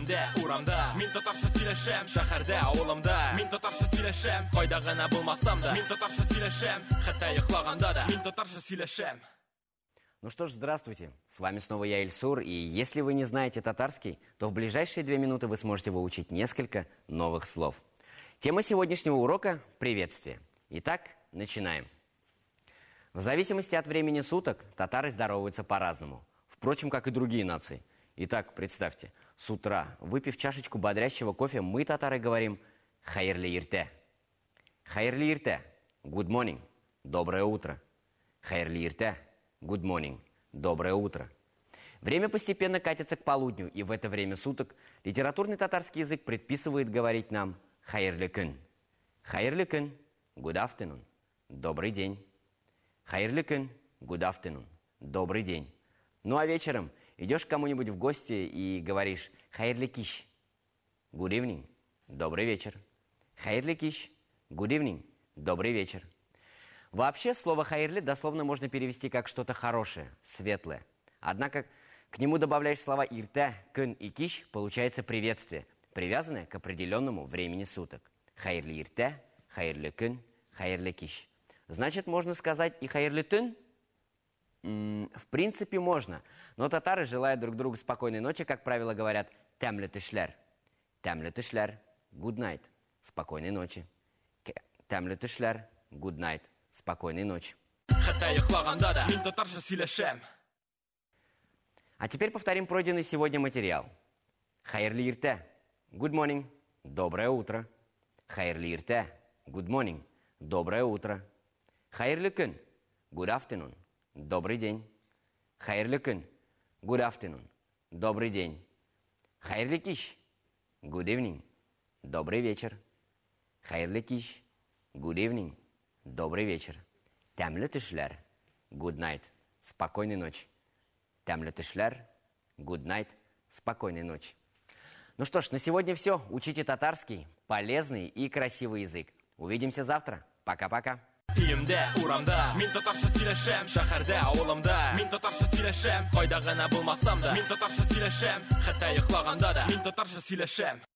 Өемдә, урамда, мин татарча сөйләшәм. Шәһәрдә, авылымда, мин татарча сөйләшәм. Кайда гына булмасам да, мин татарча сөйләшәм. Хәтта йоклаганда да, мин татарча сөйләшәм. Ну что ж, здравствуйте. С вами снова я, Ильсур. И если вы не знаете татарский, то в ближайшие 2 минуты вы сможете выучить несколько новых слов. Тема сегодняшнего урока – приветствие. Итак, начинаем. В зависимости от времени суток татары здороваются по-разному. Впрочем, как и другие нации. Итак, представьте, с утра, выпив чашечку бодрящего кофе, мы, татары, говорим «Хайырлы иртә». «Хайырлы иртә» – «Good morning» – «Доброе утро». «Хайырлы иртә» – «Good morning» – «Доброе утро». Время постепенно катится к полудню, и в это время суток литературный татарский язык предписывает говорить нам «Хайырлы күн». «Хайырлы күн» – «Good afternoon» – «Добрый день». «Хайырлы күн» – «Good afternoon» – «Добрый день». Ну а вечером идешь к кому-нибудь в гости и говоришь «Хайырлы киш» – «Good evening» – «Добрый вечер». «Хайырлы киш» – «Good evening» – «Добрый вечер». Вообще, слово «хайырлы» дословно можно перевести как что-то хорошее, светлое. Однако к нему добавляешь слова «иртә», «күн» и «киш», получается приветствие, привязанное к определенному времени суток. «Хайырлы иртә», «хайырлы күн», «хайырлы киш». Значит, можно сказать и «хайырлы түн»? В принципе, можно. Но татары, желая друг другу спокойной ночи, как правило, говорят «тәмле төшләр». «Тәмле төшләр» – «good night» – «спокойной ночи». «Тәмле төшләр» – «good night» – «спокойной ночи». А теперь повторим пройденный сегодня материал. «Хайырлы иртә» – «good morning» – «доброе утро». «Хайырлы иртә» – «good morning» – «доброе утро». «Хайырлы күн» – «good afternoon» – «добрый день». «Хайырлы күн» – «good afternoon» – «добрый день». «Хайырлы киш» – «good evening» – «добрый вечер». «Хайырлы киш» – «good evening» – «добрый вечер». «Тәмле төшләр» – «good night» – «спокойной ночи». «Тәмле төшләр» – «good night» – «спокойной ночи». Ну что ж, на сегодня все. Учите татарский, полезный и красивый язык. Увидимся завтра. Пока-пока. Өемдә, урамда, мин татарча сөйләшәм. Шәһәрдә, авылымда, мин татарча сөйләшәм. Кайда гына булмасам да, мин татарча сөйләшәм. Хәтта йоклаганда да, мин татарча сөйләшәм.